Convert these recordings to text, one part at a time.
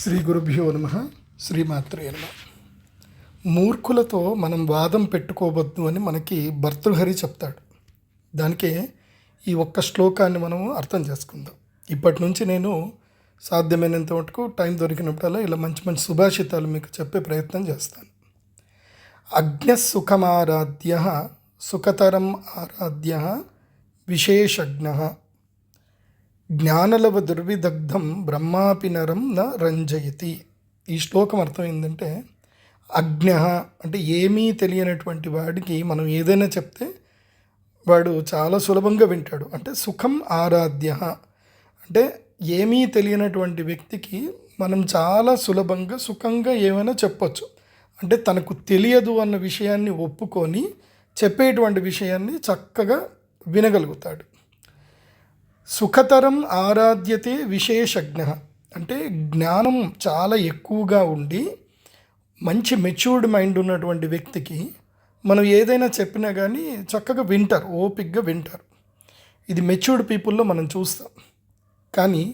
శ్రీ గురుభ్యో నమ. శ్రీమాత్రే నమ. మూర్ఖులతో మనం వాదం పెట్టుకోవద్దు అని మనకి భర్తృహరి చెప్తాడు. దానికే ఈ ఒక్క శ్లోకాన్ని మనం అర్థం చేసుకుందాం. ఇప్పటి నుంచి నేను సాధ్యమైనంత మటుకు టైం దొరికినప్పుడల్లా ఇలా మంచి మంచి సుభాషితాలు మీకు చెప్పే ప్రయత్నం చేస్తాను. అజ్ఞసుఖమారాధ్య సుఖతరం ఆరాధ్య విశేషజ్ఞ జ్ఞానలవ దుర్విదగ్ధం బ్రహ్మాపి నరం న రంజయతి. ఈ శ్లోకం అర్థం ఏంటంటే, అజ్ఞ అంటే ఏమీ తెలియనటువంటి వాడికి మనం ఏదైనా చెప్తే వాడు చాలా సులభంగా వింటాడు. అంటే సుఖం ఆరాధ్య అంటే ఏమీ తెలియనటువంటి వ్యక్తికి మనం చాలా సులభంగా సుఖంగా ఏమైనా చెప్పొచ్చు. అంటే తనకు తెలియదు అన్న విషయాన్ని ఒప్పుకొని చెప్పేటువంటి విషయాన్ని చక్కగా వినగలుగుతాడు. సుఖతరం ఆరాధ్యతే విశేషజ్ఞ అంటే జ్ఞానం చాలా ఎక్కువగా ఉండి మంచి మెచ్యూర్డ్ మైండ్ ఉన్నటువంటి వ్యక్తికి మనం ఏదైనా చెప్పినా కానీ చక్కగా వింటారు, ఓపిక్గా వింటారు. ఇది మెచ్యూర్డ్ పీపుల్లో మనం చూస్తాం. కానీ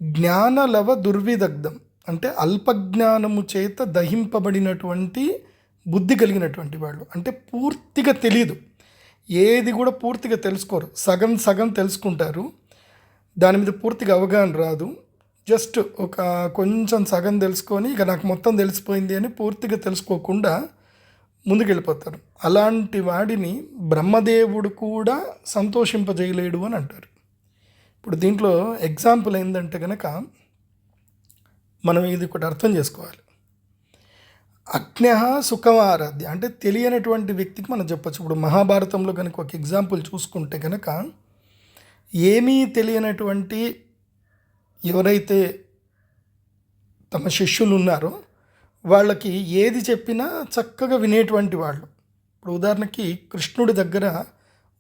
జ్ఞానలవ దుర్విదగ్ధం అంటే అల్పజ్ఞానము చేత దహింపబడినటువంటి బుద్ధి కలిగినటువంటి వాళ్ళు, అంటే పూర్తిగా తెలియదు, ఏది కూడా పూర్తిగా తెలుసుకోరు, సగం సగం తెలుసుకుంటారు, దాని మీద పూర్తిగా అవగాహన రాదు, జస్ట్ ఒక కొంచెం సగం తెలుసుకొని ఇక నాకు మొత్తం తెలిసిపోయింది అని పూర్తిగా తెలుసుకోకుండా ముందుకెళ్ళిపోతారు. అలాంటి వాడిని బ్రహ్మదేవుడు కూడా సంతోషింపజేయలేడు అని అంటారు. ఇప్పుడు దీంట్లో ఎగ్జాంపుల్ ఏంటంటే కనుక మనం ఇది ఒకటి అర్థం చేసుకోవాలి. అజ్ఞ సుఖమారాధ్య అంటే తెలియనటువంటి వ్యక్తికి మనం చెప్పచ్చు. ఇప్పుడు మహాభారతంలో కనుక ఒక ఎగ్జాంపుల్ చూసుకుంటే కనుక ఏమీ తెలియనటువంటి ఎవరైతే తమ శిష్యులు ఉన్నారో వాళ్ళకి ఏది చెప్పినా చక్కగా వినేటువంటి వాళ్ళు. ఇప్పుడు ఉదాహరణకి కృష్ణుడి దగ్గర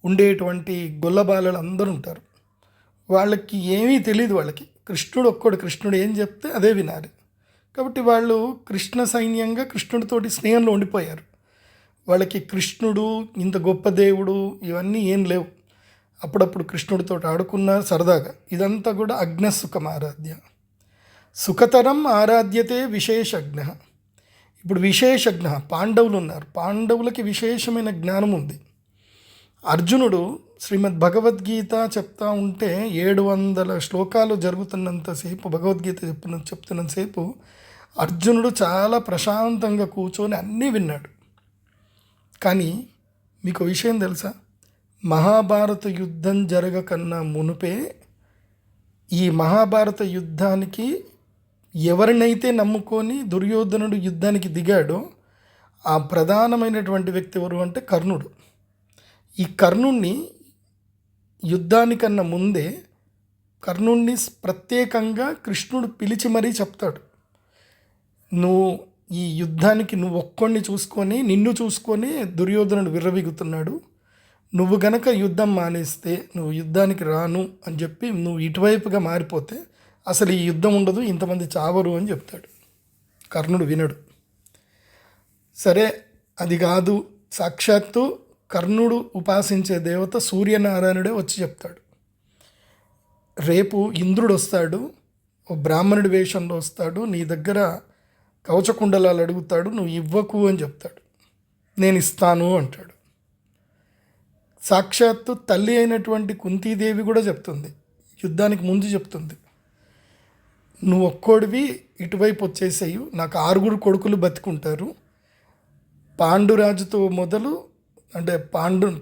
ఉండేటువంటి గొల్లబాలలు అందరూ ఉంటారు. వాళ్ళకి ఏమీ తెలియదు, వాళ్ళకి కృష్ణుడు ఏం చెప్తే అదే వినాలి. కాబట్టి వాళ్ళు కృష్ణ సైన్యంగా కృష్ణుడితోటి స్నేహంలో ఉండిపోయారు. వాళ్ళకి కృష్ణుడు ఇంత గొప్ప దేవుడు ఇవన్నీ ఏం లేవు. అప్పుడప్పుడు కృష్ణుడితో ఆడుకున్నారు సరదాగా. ఇదంతా కూడా అజ్ఞసుఖం ఆరాధ్య. సుఖతరం ఆరాధ్యతే విశేషజ్ఞ. ఇప్పుడు విశేషజ్ఞ పాండవులు ఉన్నారు, పాండవులకి విశేషమైన జ్ఞానం ఉంది. అర్జునుడు శ్రీమద్ భగవద్గీత చెప్తా ఉంటే 700 శ్లోకాలు జరుగుతున్నంతసేపు భగవద్గీత చెప్తున్నంతసేపు అర్జునుడు చాలా ప్రశాంతంగా కూర్చొని అన్నీ విన్నాడు. కానీ మీకు విషయం తెలుసా, మహాభారత యుద్ధం జరగకన్నా మునుపే ఈ మహాభారత యుద్ధానికి ఎవరినైతే నమ్ముకొని దుర్యోధనుడు యుద్ధానికి దిగాడో ఆ ప్రధానమైనటువంటి వ్యక్తి ఎవరు అంటే కర్ణుడు. ఈ కర్ణుణ్ణి యుద్ధానికన్నా ముందే కర్ణుణ్ణి ప్రత్యేకంగా కృష్ణుడు పిలిచి మరీ చెప్తాడు, నువ్వు ఈ యుద్ధానికి నువ్వు ఒక్కడిని చూసుకొని నిన్ను చూసుకొని దుర్యోధనుడు విర్రవీగుతున్నాడు, నువ్వు గనక యుద్ధం మానేస్తే నువ్వు యుద్ధానికి రాను అని చెప్పి నువ్వు ఇటువైపుగా మారిపోతే అసలు ఈ యుద్ధం ఉండదు, ఇంతమంది చావరు అని చెప్తాడు. కర్ణుడు వినడు. సరే అది కాదు, సాక్షాత్తు కర్ణుడు ఉపాసించే దేవత సూర్యనారాయణుడే వచ్చి చెప్తాడు, రేపు ఇంద్రుడు వస్తాడు, ఓ బ్రాహ్మణుడి వేషంలో వస్తాడు, నీ దగ్గర కవచకుండలాలు అడుగుతాడు, నువ్వు ఇవ్వకు అని చెప్తాడు. నేను ఇస్తాను అంటాడు. సాక్షాత్తు తల్లి అయినటువంటి కుంతీదేవి కూడా చెప్తుంది, యుద్ధానికి ముందు చెప్తుంది, నువ్వు ఒక్కోడివి ఇటువైపు వచ్చేసేయు, నాకు 6 కొడుకులు బతికుంటారు, పాండురాజుతో మొదలు అంటే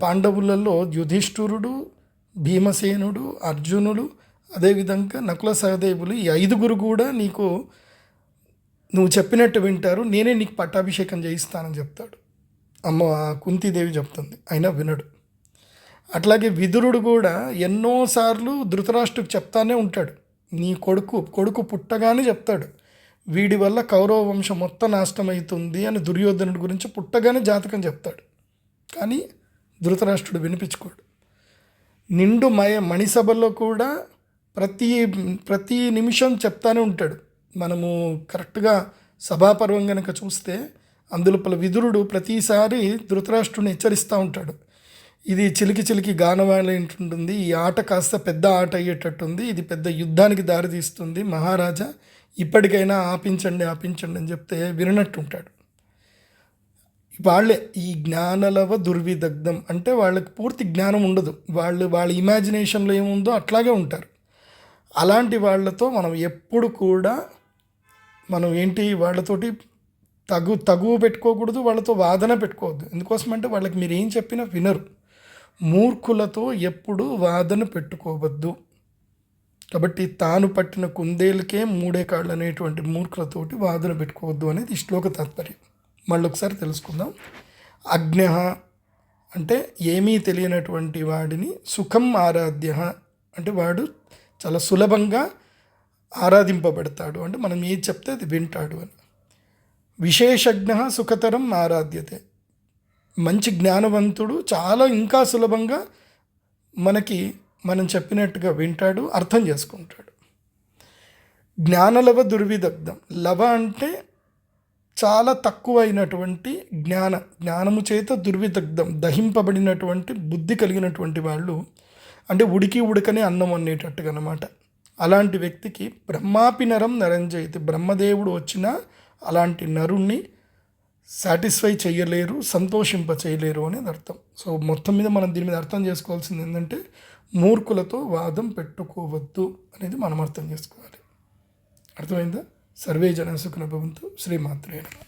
పాండవులలో యుధిష్ఠిరుడు, భీమసేనుడు, అర్జునుడు, అదేవిధంగా నకుల సహదేవులు, ఈ 5 కూడా నువ్వు చెప్పినట్టు వింటారు, నేనే నీకు పట్టాభిషేకం చేయిస్తానని చెప్తాడు. కుంతీదేవి చెప్తుంది, అయినా వినడు. అట్లాగే విదురుడు కూడా ఎన్నోసార్లు ధృతరాష్ట్రుడికి చెప్తానే ఉంటాడు, నీ కొడుకు పుట్టగానే చెప్తాడు, వీడి వల్ల కౌరవ వంశం మొత్తం నాశనం అవుతుంది అని దుర్యోధనుడి గురించి పుట్టగానే జాతకం చెప్తాడు. కానీ ధృతరాష్ట్రుడు వినిపించుకోడు. నిండు మణిసభలో కూడా ప్రతి నిమిషం చెప్తానే ఉంటాడు. మనము కరెక్ట్గా సభాపర్వం కనుక చూస్తే అందులోపల విదురుడు ప్రతిసారి ధృతరాష్ట్రుడిని హెచ్చరిస్తూ ఉంటాడు, ఇది చిలికి చిలికి గానవాల ఉంటుంది, ఈ ఆట కాస్త పెద్ద ఆట అయ్యేటట్టుంది, ఇది పెద్ద యుద్ధానికి దారితీస్తుంది, మహారాజా ఇప్పటికైనా ఆపించండి ఆపించండి అని చెప్తే వినట్టుంటాడు. వాళ్ళే ఈ జ్ఞానలవ దుర్విదగ్ధం అంటే వాళ్ళకి పూర్తి జ్ఞానం ఉండదు, వాళ్ళ ఇమాజినేషన్లో ఏముందో అట్లాగే ఉంటారు. అలాంటి వాళ్ళతో మనం ఎప్పుడు కూడా మనం వాళ్ళతోటి తగువ పెట్టుకోకూడదు, వాళ్ళతో వాదన పెట్టుకోవద్దు. ఎందుకోసమంటే వాళ్ళకి మీరు ఏం చెప్పినా వినరు. మూర్ఖులతో ఎప్పుడు వాదన పెట్టుకోవద్దు. కాబట్టి తాను పట్టిన కుందేలకే మూడే కాళ్ళు అనేటువంటి మూర్ఖులతోటి వాదన పెట్టుకోవద్దు అనేది ఈ శ్లోక తాత్పర్యం. మళ్ళీ ఒకసారి తెలుసుకుందాం. అజ్ఞ అంటే ఏమీ తెలియనటువంటి వాడిని, సుఖం ఆరాధ్య అంటే వాడు చాలా సులభంగా ఆరాధింపబడతాడు, అంటే మనం ఏది చెప్తే అది వింటాడు అని. విశేషజ్ఞ సుఖతరం ఆరాధ్యతే, మంచి జ్ఞానవంతుడు చాలా ఇంకా సులభంగా మనం చెప్పినట్టుగా వింటాడు, అర్థం చేసుకుంటాడు. జ్ఞానలవ దుర్విదగ్ధం, లవ అంటే చాలా తక్కువైనటువంటి జ్ఞానము చేత దుర్విదగ్ధం దహింపబడినటువంటి బుద్ధి కలిగినటువంటి వాళ్ళు, అంటే ఉడకని అన్నం అనేటట్టుగా అన్నమాట. అలాంటి వ్యక్తికి బ్రహ్మాపి నరం నరంజయితి, బ్రహ్మదేవుడు వచ్చినా అలాంటి నరుణ్ణి సాటిస్ఫై చేయలేరు, సంతోషింప చేయలేరు అనేది అర్థం. సో మొత్తం మీద మనం దీని మీద అర్థం చేసుకోవాల్సింది ఏంటంటే మూర్ఖులతో వాదం పెట్టుకోవద్దు అనేది మనం అర్థం చేసుకోవాలి. అర్థమైందా? సర్వే జన సుఖినో భవంతు. శ్రీమాత్రే నమః.